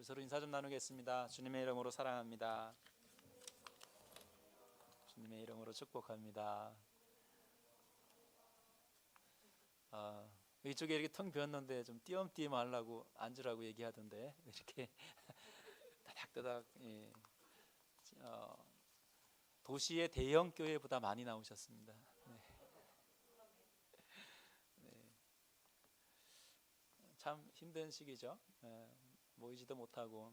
우리 서로 인사 좀 나누겠습니다. 주님의 이름으로 사랑합니다. 주님의 이름으로 축복합니다. 이쪽에 이렇게 텅 비었는데 좀 띄엄띄엄 하려고 앉으라고 얘기하던데 이렇게 따닥따닥. 예. 도시의 대형 교회보다 많이 나오셨습니다. 네. 네. 참 힘든 시기죠. 모이지도 못하고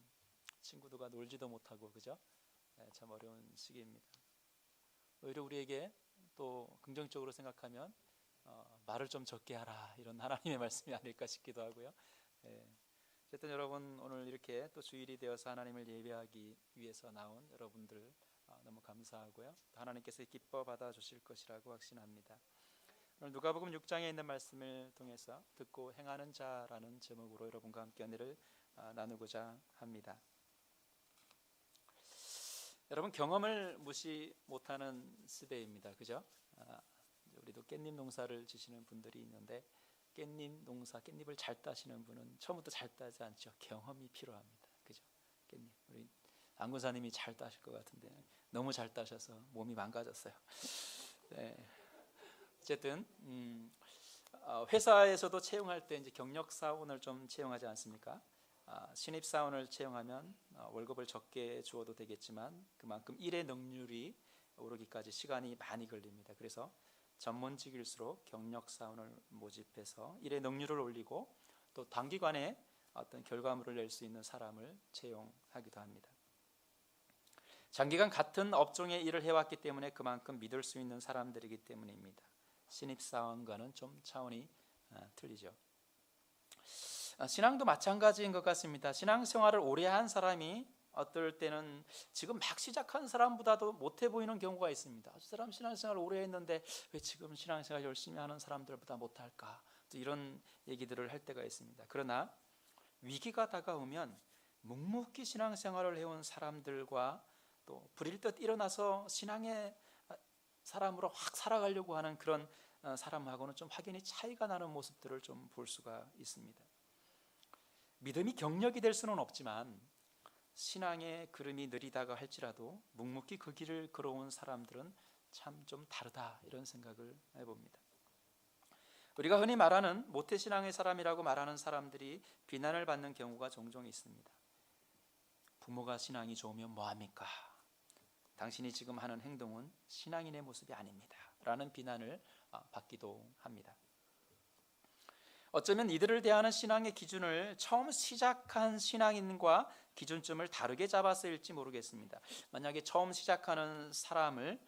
친구들과 놀지도 못하고, 그죠? 참 어려운 시기입니다. 오히려 우리에게 또 긍정적으로 생각하면 말을 좀 적게 하라, 이런 하나님의 말씀이 아닐까 싶기도 하고요. 어쨌든 여러분, 오늘 이렇게 또 주일이 되어서 하나님을 예배하기 위해서 나온 여러분들 너무 감사하고요. 하나님께서 기뻐 받아주실 것이라고 확신합니다. 오늘 누가복음 6장에 있는 말씀을 통해서 듣고 행하는 자라는 제목으로 여러분과 함께 은혜를 나누고자 합니다. 여러분, 경험을 무시 못하는 시대입니다. 그죠? 우리도 깻잎 농사를 지시는 분들이 있는데 깻잎 농사, 깻잎을 잘 따시는 분은 처음부터 잘 따지 않죠. 경험이 필요합니다. 그죠? 깻잎, 우리 안군사님이 잘 따실 것 같은데 너무 잘 따셔서 몸이 망가졌어요. 네. 어쨌든 회사에서도 채용할 때 이제 경력 사원을 좀 채용하지 않습니까? 신입 사원을 채용하면 월급을 적게 주어도 되겠지만 그만큼 일의 능률이 오르기까지 시간이 많이 걸립니다. 그래서 전문직일수록 경력 사원을 모집해서 일의 능률을 올리고 또 단기간에 어떤 결과물을 낼 수 있는 사람을 채용하기도 합니다. 장기간 같은 업종의 일을 해왔기 때문에 그만큼 믿을 수 있는 사람들이기 때문입니다. 신입사원과는 좀 차원이 틀리죠. 신앙도 마찬가지인 것 같습니다. 신앙생활을 오래 한 사람이 어떨 때는 지금 막 시작한 사람보다도 못해 보이는 경우가 있습니다. 저 사람 신앙생활을 오래 했는데 왜 지금 신앙생활 열심히 하는 사람들보다 못할까? 또 이런 얘기들을 할 때가 있습니다. 그러나 위기가 다가오면 묵묵히 신앙생활을 해온 사람들과 또 불일 듯 일어나서 신앙의 사람으로 확 살아가려고 하는 그런 사람하고는 좀 확연히 차이가 나는 모습들을 좀 볼 수가 있습니다. 믿음이 경력이 될 수는 없지만 신앙의 걸음이 느리다가 할지라도 묵묵히 그 길을 걸어온 사람들은 참 좀 다르다, 이런 생각을 해봅니다. 우리가 흔히 말하는 모태신앙의 사람이라고 말하는 사람들이 비난을 받는 경우가 종종 있습니다. 부모가 신앙이 좋으면 뭐합니까? 당신이 지금 하는 행동은 신앙인의 모습이 아닙니다, 라는 비난을 받기도 합니다. 어쩌면 이들을 대하는 신앙의 기준을 처음 시작한 신앙인과 기준점을 다르게 잡았을지 모르겠습니다. 만약에 처음 시작하는 사람을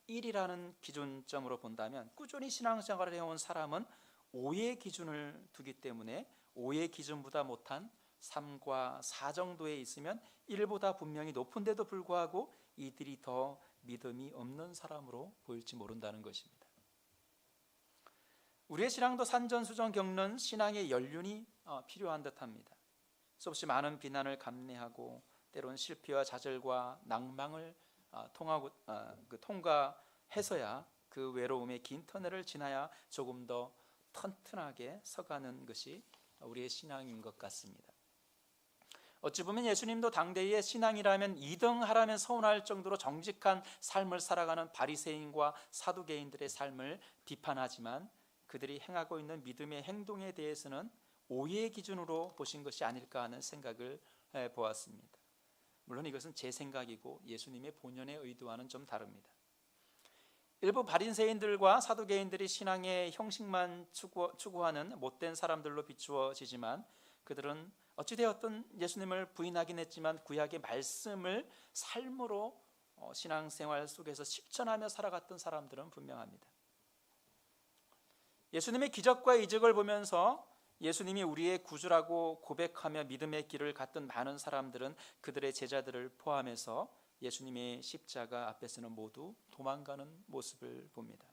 1이라는 기준점으로 본다면 꾸준히 신앙생활을 해온 사람은 5의 기준을 두기 때문에 5의 기준보다 못한 3과 4 정도에 있으면 1보다 분명히 높은데도 불구하고 이들이 더 믿음이 없는 사람으로 보일지 모른다는 것입니다. 우리의 신앙도 산전수전 겪는 신앙의 연륜이 필요한 듯합니다. 수없이 많은 비난을 감내하고 때론 실패와 좌절과 낭망을 통과해서야 그 외로움의 긴 터널을 지나야 조금 더 튼튼하게 서가는 것이 우리의 신앙인 것 같습니다. 어찌 보면 예수님도 당대의 신앙이라면 2등 하라면 서운할 정도로 정직한 삶을 살아가는 바리새인과 사두개인들의 삶을 비판하지만 그들이 행하고 있는 믿음의 행동에 대해서는 5의 기준으로 보신 것이 아닐까 하는 생각을 해보았습니다. 물론 이것은 제 생각이고 예수님의 본연의 의도와는 좀 다릅니다. 일부 바리새인들과 사두개인들이 신앙의 형식만 추구하는 못된 사람들로 비추어지지만 그들은 어찌되었든 예수님을 부인하긴 했지만 구약의 말씀을 삶으로 신앙생활 속에서 실천하며 살아갔던 사람들은 분명합니다. 예수님의 기적과 이적을 보면서 예수님이 우리의 구주라고 고백하며 믿음의 길을 갔던 많은 사람들은 그들의 제자들을 포함해서 예수님의 십자가 앞에서는 모두 도망가는 모습을 봅니다.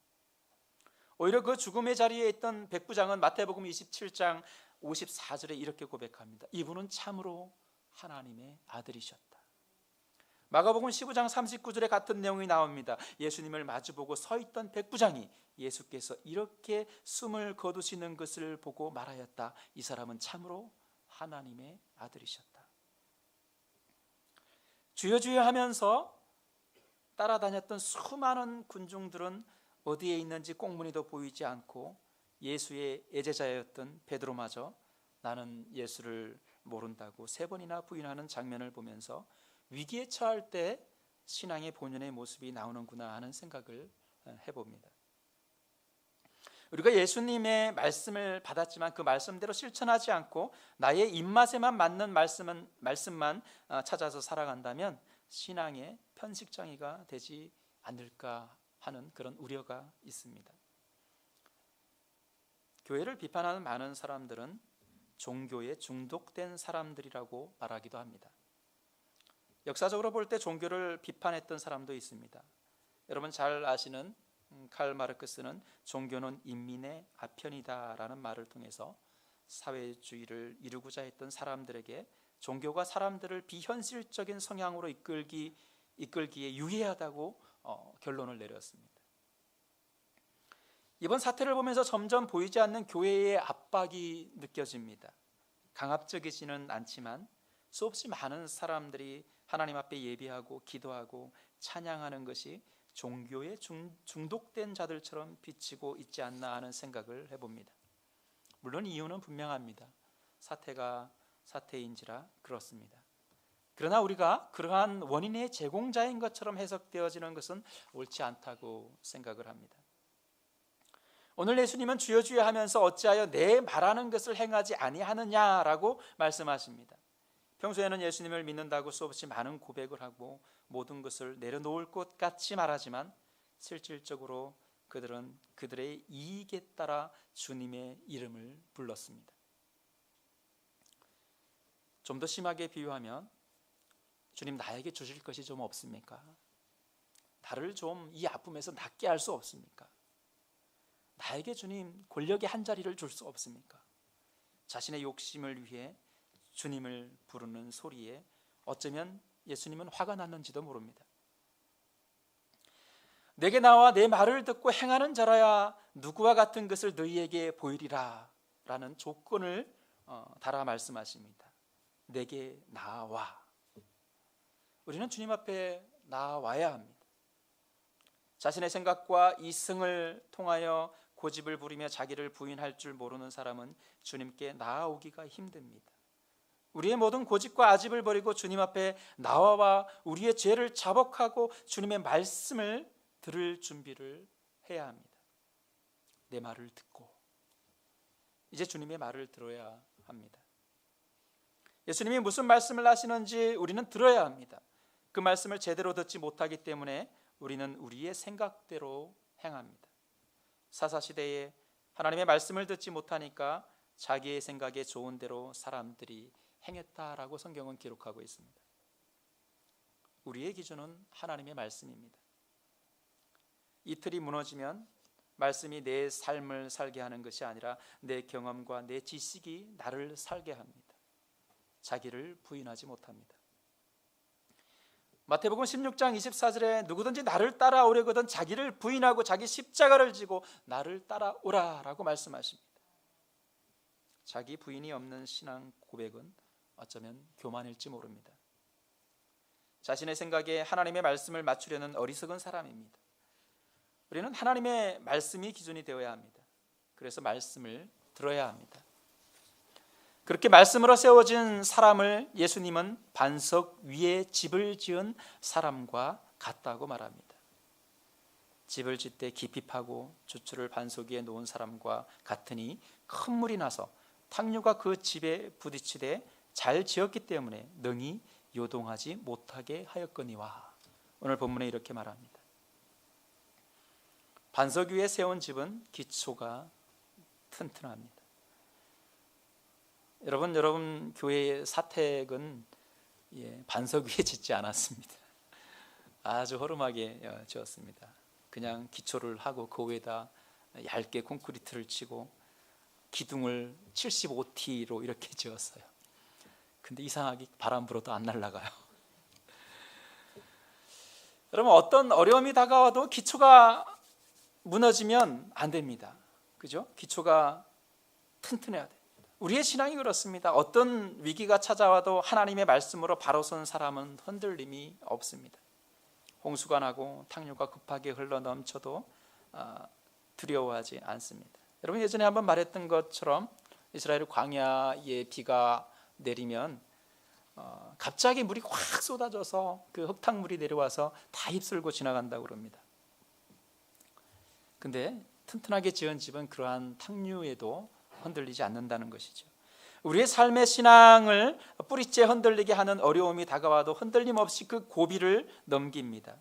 오히려 그 죽음의 자리에 있던 백부장은 마태복음 27장 54절에 이렇게 고백합니다. 이분은 참으로 하나님의 아들이셨다. 마가복음 15장 39절에 같은 내용이 나옵니다. 예수님을 마주보고 서 있던 백부장이 예수께서 이렇게 숨을 거두시는 것을 보고 말하였다. 이 사람은 참으로 하나님의 아들이셨다. 주여 주여 하면서 따라다녔던 수많은 군중들은 어디에 있는지 꽁무니도 보이지 않고 예수의 애제자였던 베드로마저 나는 예수를 모른다고 3번이나 부인하는 장면을 보면서 위기에 처할 때 신앙의 본연의 모습이 나오는구나 하는 생각을 해봅니다. 우리가 예수님의 말씀을 받았지만 그 말씀대로 실천하지 않고 나의 입맛에만 맞는 말씀만 찾아서 살아간다면 신앙의 편식장애가 되지 않을까 하는 그런 우려가 있습니다. 교회를 비판하는 많은 사람들은 종교에 중독된 사람들이라고 말하기도 합니다. 역사적으로 볼 때 종교를 비판했던 사람도 있습니다. 여러분 잘 아시는 칼 마르크스는 종교는 인민의 아편이다라는 말을 통해서 사회주의를 이루고자 했던 사람들에게 종교가 사람들을 비현실적인 성향으로 이끌기에 유해하다고 결론을 내렸습니다. 이번 사태를 보면서 점점 보이지 않는 교회의 압박이 느껴집니다. 강압적이지는 않지만 수없이 많은 사람들이 하나님 앞에 예배하고 기도하고 찬양하는 것이 종교에 중독된 자들처럼 비치고 있지 않나 하는 생각을 해봅니다. 물론 이유는 분명합니다. 사태가 사태인지라 그렇습니다. 그러나 우리가 그러한 원인의 제공자인 것처럼 해석되어지는 것은 옳지 않다고 생각을 합니다. 오늘 예수님은 주여 주여 하면서 어찌하여 내 말하는 것을 행하지 아니하느냐라고 말씀하십니다. 평소에는 예수님을 믿는다고 수없이 많은 고백을 하고 모든 것을 내려놓을 것 같이 말하지만 실질적으로 그들은 그들의 이익에 따라 주님의 이름을 불렀습니다. 좀 더 심하게 비유하면 주님 나에게 주실 것이 좀 없습니까? 나를 좀 이 아픔에서 낫게 할 수 없습니까? 나에게 주님 권력의 한 자리를 줄 수 없습니까? 자신의 욕심을 위해 주님을 부르는 소리에 어쩌면 예수님은 화가 났는지도 모릅니다. 내게 나와 내 말을 듣고 행하는 자라야 누구와 같은 것을 너희에게 보이리라 라는 조건을 달아 말씀하십니다. 내게 나와. 우리는 주님 앞에 나와야 합니다. 자신의 생각과 이성을 통하여 고집을 부리며 자기를 부인할 줄 모르는 사람은 주님께 나아오기가 힘듭니다. 우리의 모든 고집과 아집을 버리고 주님 앞에 나와 우리의 죄를 자복하고 주님의 말씀을 들을 준비를 해야 합니다. 내 말을 듣고 이제 주님의 말을 들어야 합니다. 예수님이 무슨 말씀을 하시는지 우리는 들어야 합니다. 그 말씀을 제대로 듣지 못하기 때문에 우리는 우리의 생각대로 행합니다. 사사시대에 하나님의 말씀을 듣지 못하니까 자기의 생각에 좋은 대로 사람들이 행했다라고 성경은 기록하고 있습니다. 우리의 기준은 하나님의 말씀입니다. 이틀이 무너지면 말씀이 내 삶을 살게 하는 것이 아니라 내 경험과 내 지식이 나를 살게 합니다. 자기를 부인하지 못합니다. 마태복음 16장 24절에 누구든지 나를 따라오려거든 자기를 부인하고 자기 십자가를 지고 나를 따라오라라고 말씀하십니다. 자기 부인이 없는 신앙 고백은 어쩌면 교만일지 모릅니다. 자신의 생각에 하나님의 말씀을 맞추려는 어리석은 사람입니다. 우리는 하나님의 말씀이 기준이 되어야 합니다. 그래서 말씀을 들어야 합니다. 그렇게 말씀으로 세워진 사람을 예수님은 반석 위에 집을 지은 사람과 같다고 말합니다. 집을 짓되 깊이 파고 주추를 반석 위에 놓은 사람과 같으니 큰 물이 나서 탕류가 그 집에 부딪히되 잘 지었기 때문에 능히 요동하지 못하게 하였거니와. 오늘 본문에 이렇게 말합니다. 반석 위에 세운 집은 기초가 튼튼합니다. 여러분 교회의 사택은 반석 위에 짓지 않았습니다. 아주 허름하게 지었습니다. 그냥 기초를 하고 그 위에다 얇게 콘크리트를 치고 기둥을 75T로 이렇게 지었어요. 근데 이상하게 바람 불어도 안 날아가요. 여러분 어떤 어려움이 다가와도 기초가 무너지면 안 됩니다. 그죠? 기초가 튼튼해야 됩니다. 우리의 신앙이 그렇습니다. 어떤 위기가 찾아와도 하나님의 말씀으로 바로 선 사람은 흔들림이 없습니다. 홍수가 나고 탕류가 급하게 흘러 넘쳐도 두려워하지 않습니다. 여러분, 예전에 한번 말했던 것처럼 이스라엘 광야에 비가 내리면 갑자기 물이 확 쏟아져서 그 흙탕물이 내려와서 다 휩쓸고 지나간다고 그럽니다. 근데 튼튼하게 지은 집은 그러한 탕류에도 흔들리지 않는다는 것이죠. 우리의 삶의 신앙을 뿌리째 흔들리게 하는 어려움이 다가와도 흔들림 없이 그 고비를 넘깁니다.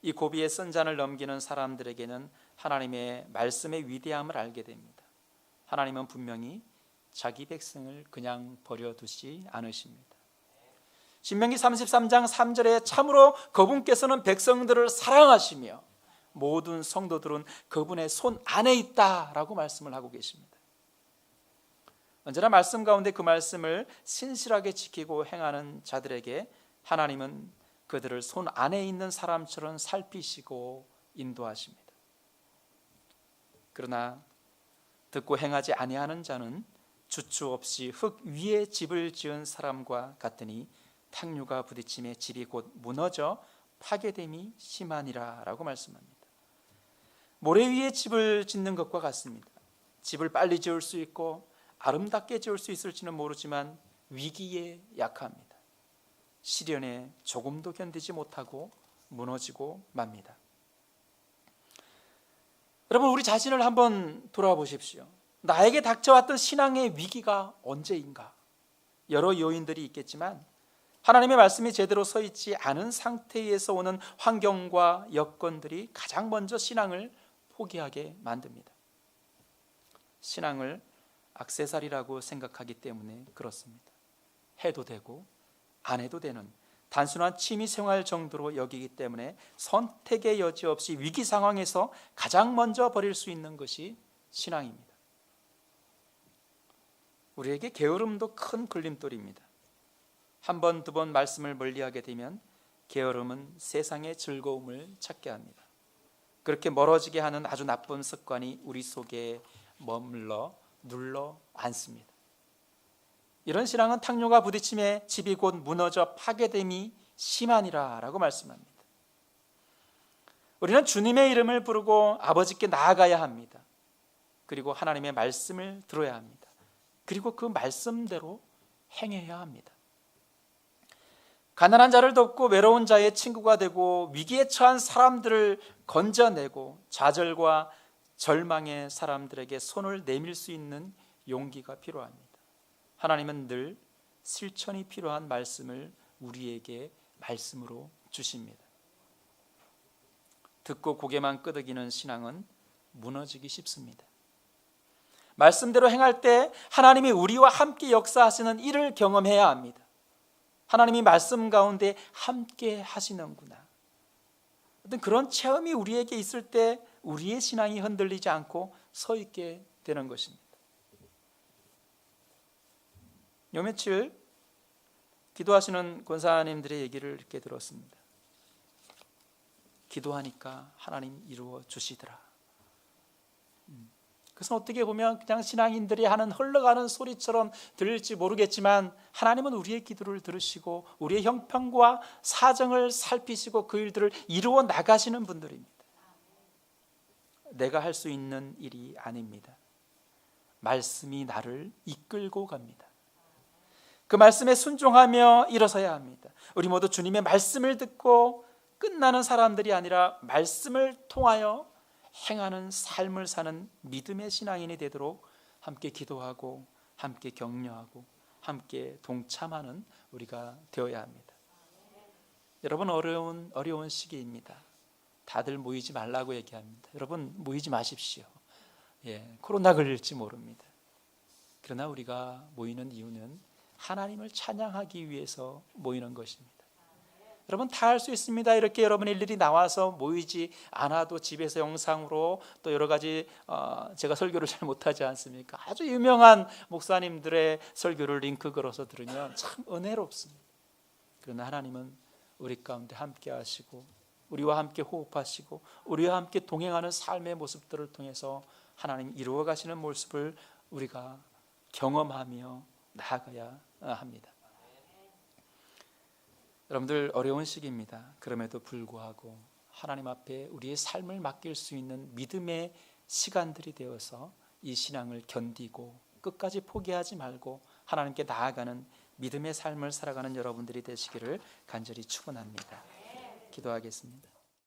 이 고비의 쓴 잔을 넘기는 사람들에게는 하나님의 말씀의 위대함을 알게 됩니다. 하나님은 분명히 자기 백성을 그냥 버려두지 않으십니다. 신명기 33장 3절에 참으로 그분께서는 백성들을 사랑하시며 모든 성도들은 그분의 손 안에 있다라고 말씀을 하고 계십니다. 언제나 말씀 가운데 그 말씀을 신실하게 지키고 행하는 자들에게 하나님은 그들을 손 안에 있는 사람처럼 살피시고 인도하십니다. 그러나 듣고 행하지 아니하는 자는 주추 없이 흙 위에 집을 지은 사람과 같으니 탕류가 부딪힘에 집이 곧 무너져 파괴됨이 심하니라 라고 말씀합니다. 모래 위에 집을 짓는 것과 같습니다. 집을 빨리 지을 수 있고 아름답게 지을 수 있을지는 모르지만 위기에 약합니다. 시련에 조금도 견디지 못하고 무너지고 맙니다. 여러분, 우리 자신을 한번 돌아보십시오. 나에게 닥쳐왔던 신앙의 위기가 언제인가? 여러 요인들이 있겠지만 하나님의 말씀이 제대로 서 있지 않은 상태에서 오는 환경과 여건들이 가장 먼저 신앙을 포기하게 만듭니다. 신앙을 액세서리라고 생각하기 때문에 그렇습니다. 해도 되고 안 해도 되는 단순한 취미생활 정도로 여기기 때문에 선택의 여지 없이 위기 상황에서 가장 먼저 버릴 수 있는 것이 신앙입니다. 우리에게 게으름도 큰 걸림돌입니다. 한 번, 두 번 말씀을 멀리하게 되면 게으름은 세상의 즐거움을 찾게 합니다. 그렇게 멀어지게 하는 아주 나쁜 습관이 우리 속에 머물러 눌러 앉습니다. 이런 신앙은 탕류가 부딪힘에 집이 곧 무너져 파괴됨이 심하니라 라고 말씀합니다. 우리는 주님의 이름을 부르고 아버지께 나아가야 합니다. 그리고 하나님의 말씀을 들어야 합니다. 그리고 그 말씀대로 행해야 합니다. 가난한 자를 돕고 외로운 자의 친구가 되고 위기에 처한 사람들을 건져내고 좌절과 절망의 사람들에게 손을 내밀 수 있는 용기가 필요합니다. 하나님은 늘 실천이 필요한 말씀을 우리에게 말씀으로 주십니다. 듣고 고개만 끄덕이는 신앙은 무너지기 쉽습니다. 말씀대로 행할 때 하나님이 우리와 함께 역사하시는 일을 경험해야 합니다. 하나님이 말씀 가운데 함께 하시는구나. 어떤 그런 체험이 우리에게 있을 때 우리의 신앙이 흔들리지 않고 서 있게 되는 것입니다. 요 며칠 기도하시는 권사님들의 얘기를 이렇게 들었습니다. 기도하니까 하나님 이루어 주시더라. 그것은 어떻게 보면 그냥 신앙인들이 하는 흘러가는 소리처럼 들릴지 모르겠지만 하나님은 우리의 기도를 들으시고 우리의 형편과 사정을 살피시고 그 일들을 이루어 나가시는 분들입니다. 내가 할 수 있는 일이 아닙니다. 말씀이 나를 이끌고 갑니다. 그 말씀에 순종하며 일어서야 합니다. 우리 모두 주님의 말씀을 듣고 끝나는 사람들이 아니라 말씀을 통하여 행하는 삶을 사는 믿음의 신앙인이 되도록 함께 기도하고 함께 격려하고 함께 동참하는 우리가 되어야 합니다. 여러분, 어려운 시기입니다. 다들 모이지 말라고 얘기합니다. 여러분, 모이지 마십시오. 코로나 걸릴지 모릅니다. 그러나 우리가 모이는 이유는 하나님을 찬양하기 위해서 모이는 것입니다. 여러분, 다 할 수 있습니다. 이렇게 여러분 일일이 나와서 모이지 않아도 집에서 영상으로 또 여러 가지 제가 설교를 잘 못하지 않습니까? 아주 유명한 목사님들의 설교를 링크 걸어서 들으면 참 은혜롭습니다. 그러나 하나님은 우리 가운데 함께 하시고 우리와 함께 호흡하시고 우리와 함께 동행하는 삶의 모습들을 통해서 하나님 이루어 가시는 모습을 우리가 경험하며 나아가야 합니다. 여러분들 어려운 시기입니다. 그럼에도 불구하고 하나님 앞에 우리의 삶을 맡길 수 있는 믿음의 시간들이 되어서 이 신앙을 견디고 끝까지 포기하지 말고 하나님께 나아가는 믿음의 삶을 살아가는 여러분들이 되시기를 간절히 축원합니다. 기도하겠습니다.